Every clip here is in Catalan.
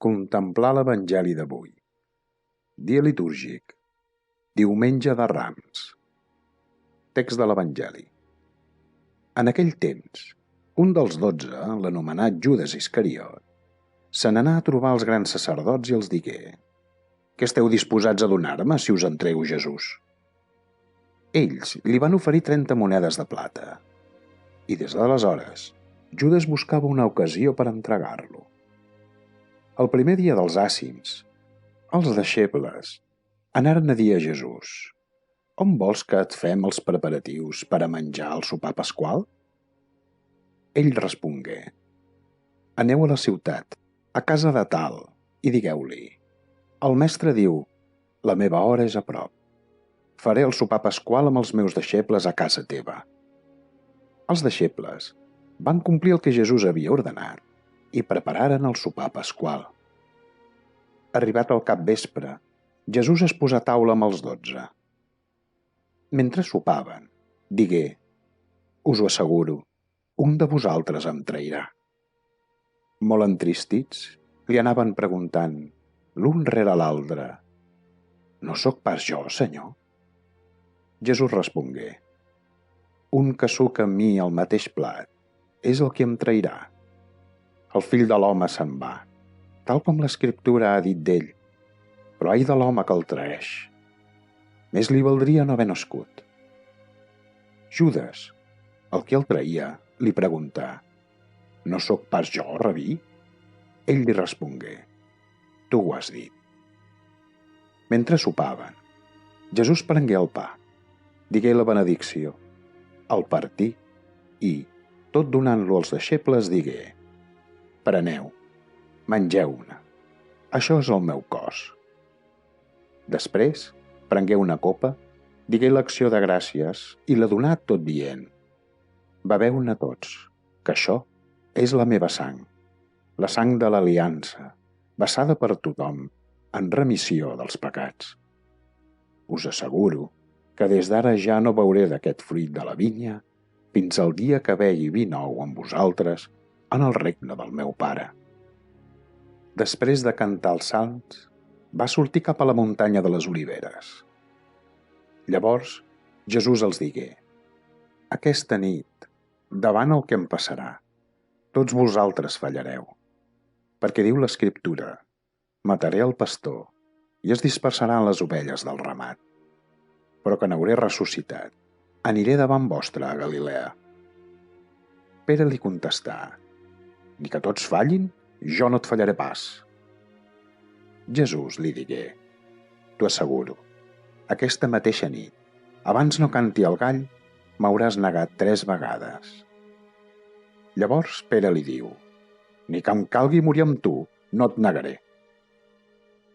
Contemplar l'Evangeli d'avui. Dia litúrgic. Diumenge de Rams. Text de l'Evangeli. En aquell temps, un dels 12, l'anomenat Judes Iscariot, se n'anà a trobar els grans sacerdots i els digué: «Què esteu disposats a donar-me si us entrego Jesús?» Ells li van oferir 30 monedes de plata. I des d'aleshores, Judes buscava una ocasió per entregar-lo. El primer dia dels àcims, els deixebles anaren a dir a Jesús: «On vols que et fem els preparatius per a menjar el sopar pasqual?» Ell respongué: «Aneu a la ciutat, a casa de tal, i digueu-li: el mestre diu, la meva hora és a prop. Faré el sopar pasqual amb els meus deixebles a casa teva». Els deixebles van complir el que Jesús havia ordenat i prepararen el sopar pasqual. Arribat al capvespre, Jesús es posà a taula amb els 12. Mentre sopaven, digué: «Us ho asseguro, un de vosaltres em trairà». Molt entristits, li anaven preguntant, l'un rere l'altre: «No sóc pas jo, Senyor?» Jesús respongué: «Un que suca amb mi el mateix plat és el que em trairà. El fill de l'home se'n va, tal com l'Escriptura ha dit d'ell, però ai de l'home que el traeix. Més li valdria no haver nascut». Judes, el que el traïa, li preguntà: «No sóc pas jo, rabí?» Ell li respongué: «Tu ho has dit». Mentre sopaven, Jesús prengué el pa, digué la benedicció, el partí i, tot donant-lo als deixebles, digué: «Preneu, mengeu-ne, això és el meu cos». Després prengué una copa, digué l'acció de gràcies i la donà tot dient: «Beveu-ne tots, que això és la meva sang, la sang de l'aliança, vessada per tothom en remissió dels pecats. Us asseguro que des d'ara ja no beuré d'aquest fruit de la vinya fins al dia que begui vi nou amb vosaltres en el regne del meu Pare». Després de cantar els salms, va sortir cap a la muntanya de les Oliveres. Llavors Jesús els digué: «Aquesta nit, davant el que em passarà, tots vosaltres fallareu, perquè diu l'Escriptura: mataré el pastor i es dispersaran les ovelles del ramat. Però que n'hauré ressuscitat, aniré davant vostre a Galilea». Pere li contestà: «Ni que tots fallin, jo no et fallaré pas». Jesús li digué: «T'ho asseguro, aquesta mateixa nit, abans no canti el gall, m'hauràs negat 3 vegades». Llavors Pere li diu: «Ni que em calgui morir amb tu, no et negaré».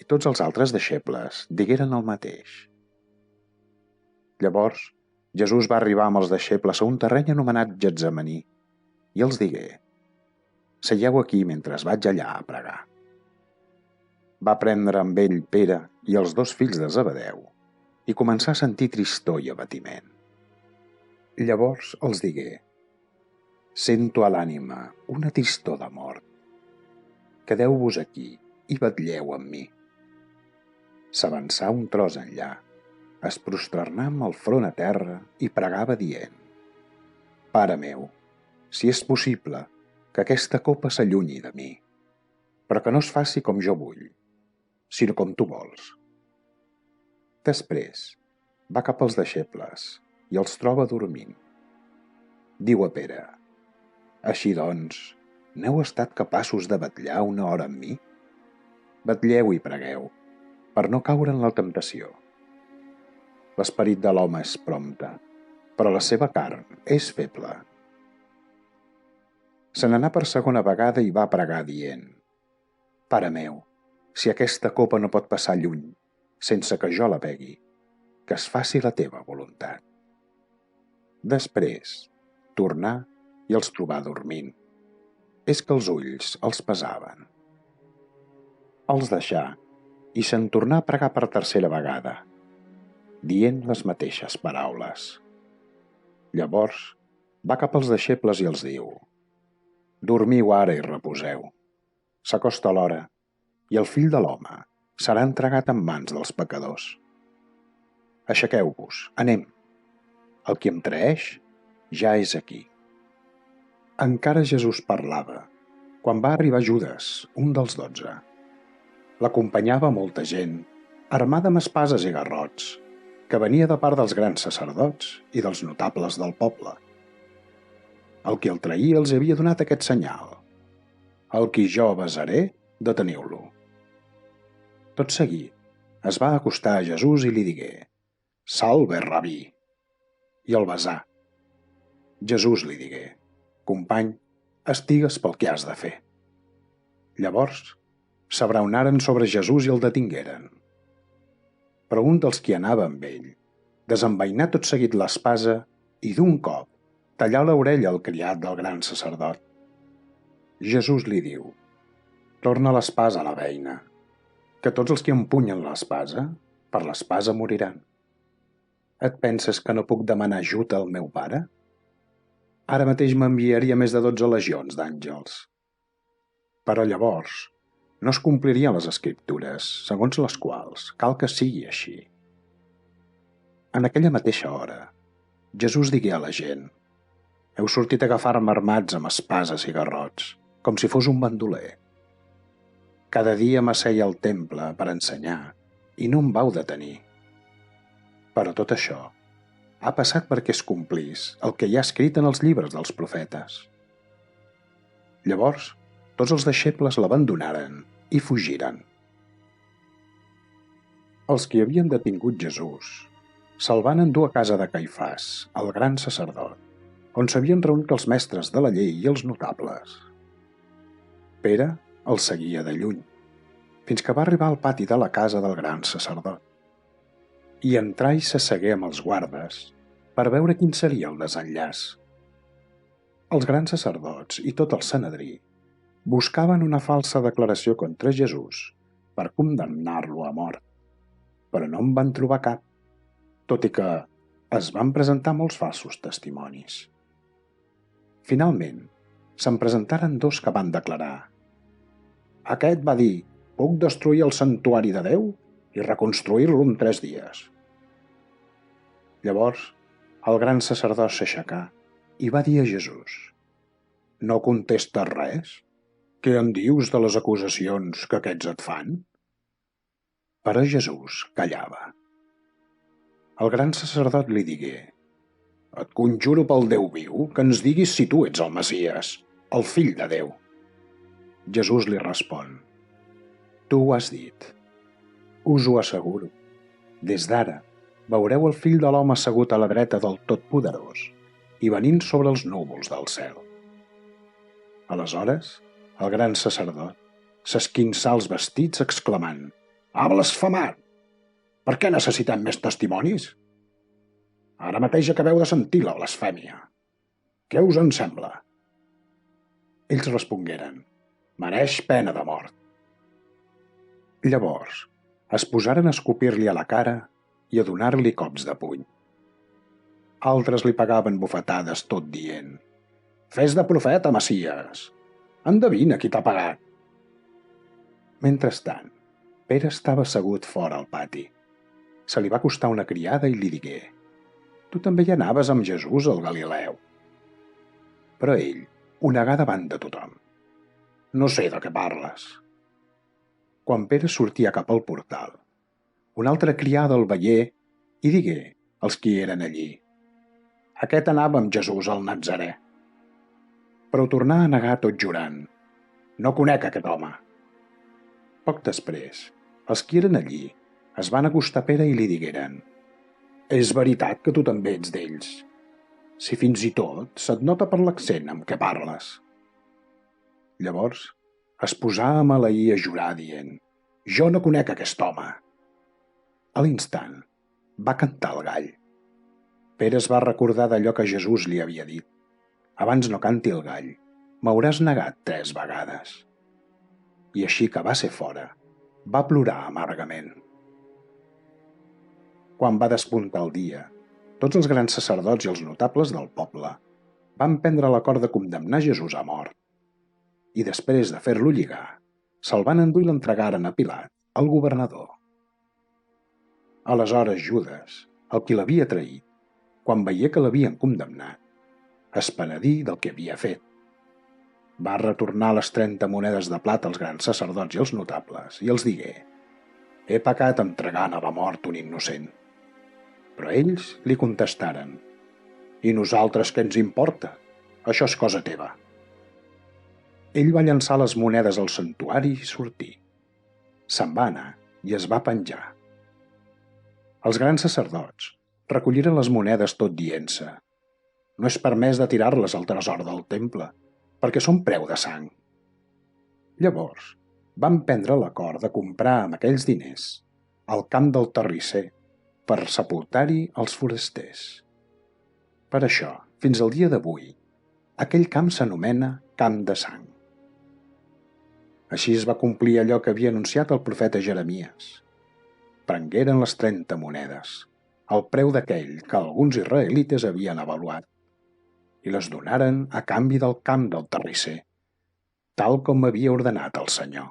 I tots els altres deixebles digueren el mateix. Llavors Jesús va arribar amb els deixebles a un terreny anomenat Getsemaní i els digué: «Seieu aquí mentre vaig allà a pregar». Va prendre amb ell Pere i els 2 fills de Zebedeu i començà a sentir tristor i abatiment. Llavors els digué: «Sento a l'ànima una tristor de mort. Quedeu-vos aquí i vetlleu amb mi». S'avançà un tros enllà, es prosternà amb el front a terra i pregava dient: «Pare meu, si és possible, que aquesta copa s'allunyi de mi, però que no es faci com jo vull, sinó com tu vols». Després va cap als deixebles i els troba dormint. Diu a Pere: «Així doncs, n'heu estat capaços de vetllar una hora amb mi? Vetlleu i pregueu, per no caure en la temptació. L'esperit de l'home és prompte, però la seva carn és feble». Se n'anà per segona vegada i va pregar dient: «Pare meu, si aquesta copa no pot passar lluny, sense que jo la begui, que es faci la teva voluntat». Després tornà i els trobà dormint. És que els ulls els pesaven. Els deixà i se'n tornà a pregar per tercera vegada, dient les mateixes paraules. Llavors va cap als deixebles i els diu: «Dormiu ara i reposeu. S'acosta l'hora i el Fill de l'Home serà entregat en mans dels pecadors. Aixequeu-vos, anem. El qui em traeix ja és aquí. Encara Jesús parlava, quan va arribar Judes, un dels 12. L'acompanyava molta gent, armada amb espases i garrots, que venia de part dels grans sacerdots i dels notables del poble. El qui el traïa els havia donat aquest senyal: el qui jo besaré, deteniu-lo. Tot seguit es va acostar a Jesús i li digué: Salve, rabí! I el besà. Jesús li digué: Company, estigues pel que has de fer. Llavors s'abraonaren sobre Jesús i el detingueren. Però un dels qui anava amb ell desenvainà tot seguit l'espasa i d'un cop tallà l'orella al criat del gran sacerdot. Jesús li diu: Torna l'espasa a la beina, que tots els que empunyen l'espasa, per l'espasa moriran. Et penses que no puc demanar ajut al meu pare? Ara mateix m'enviaria més de 12 legions d'àngels. Però llavors no es complirien les escriptures, segons les quals cal que sigui així. En aquella mateixa hora, Jesús digué a la gent: Heu sortit a agafar-me armats amb espases i garrots, com si fos un bandoler. Cada dia m'asseia al temple per ensenyar i no em vau detenir. Però tot això ha passat perquè es complís el que hi ha escrit en els llibres dels profetes. Llavors, tots els deixebles l'abandonaren i fugiren. Els qui havien detingut Jesús se'l van endur a casa de Caifàs, el gran sacerdot, on s'havien reunit els mestres de la llei i els notables. Pere el seguia de lluny, fins que va arribar al pati de la casa del gran sacerdot. I entrà i s'assegué amb els guardes per veure quin seria el desenllaç. Els grans sacerdots i tot el Sanedrí buscaven una falsa declaració contra Jesús per condemnar-lo a mort, però no en van trobar cap, tot i que es van presentar molts falsos testimonis. Finalment, se'n presentaren 2 que van declarar: Aquest va dir: puc destruir el santuari de Déu i reconstruir-lo en 3 dies. Llavors, el gran sacerdot s'aixecà i va dir a Jesús: No contestes res? Què en dius de les acusacions que aquests et fan? Però Jesús callava. El gran sacerdot li digué: Et conjuro pel Déu viu que ens diguis si tu ets el Messies, el Fill de Déu. Jesús li respon: Tu ho has dit. Us ho asseguro. Des d'ara veureu el Fill de l'Home assegut a la dreta del Totpoderós i venint sobre els núvols del cel. Aleshores, el gran sacerdot s'esquinçà els vestits exclamant: Ha blasfemat! Per què necessitem més testimonis? Ara mateix acabeu de sentir la blasfèmia. Què us en sembla? Ells respongueren: Mereix pena de mort. Llavors es posaren a escopir-li a la cara i a donar-li cops de puny. Altres li pagaven bufetades tot dient: Fes de profeta, Messies! Endevina qui t'ha pagat! Mentrestant, Pere estava assegut fora al pati. Se li va acostar una criada i li digué: Tu també hi anaves amb Jesús al Galileu. Però ell ho negà davant de tothom. No sé de què parles. Quan Pere sortia cap al portal, una altra criada el veié i digué als qui eren allí: Aquest anava amb Jesús al Natzarè. Però ho tornà a negar tot jurant: No conec aquest home. Poc després, els qui eren allí es van acostar a Pere i li digueren: És veritat que tu també ets d'ells, si fins i tot se't nota per l'accent amb què parles. Llavors es posà a maleir i a jurar dient: Jo no conec aquest home. A l'instant va cantar el gall. Pere es va recordar d'allò que Jesús li havia dit: Abans no canti el gall, m'hauràs negat 3 vegades. I així que va ser fora, va plorar amargament. Quan va despuntar el dia, tots els grans sacerdots i els notables del poble van prendre l'acord de condemnar Jesús a mort. I després de fer-lo lligar, se'l van endur i l'entregaren a Pilat, el governador. Aleshores Judes, el qui l'havia traït, quan veié que l'havien condemnat, es penedí del que havia fet. Va retornar les 30 monedes de plata als grans sacerdots i als notables i els digué: «He pecat entregant a la mort un innocent». Però ells li contestaren: «I nosaltres què ens importa? Això és cosa teva». Ell va llançar les monedes al santuari i sortí. Se'n va anar i es va penjar. Els grans sacerdots recolliren les monedes tot dient-se: «No és permès de tirar-les al tresor del temple, perquè són preu de sang». Llavors van prendre l'acord de comprar amb aquells diners el camp del terrisser per sepultar-hi els forasters. Per això, fins al dia d'avui, aquell camp s'anomena Camp de Sang. Així es va complir allò que havia anunciat el profeta Jeremies. Prengueren les 30 monedes, el preu d'aquell que alguns israelites havien avaluat, i les donaren a canvi del camp del terrisser, tal com havia ordenat el Senyor.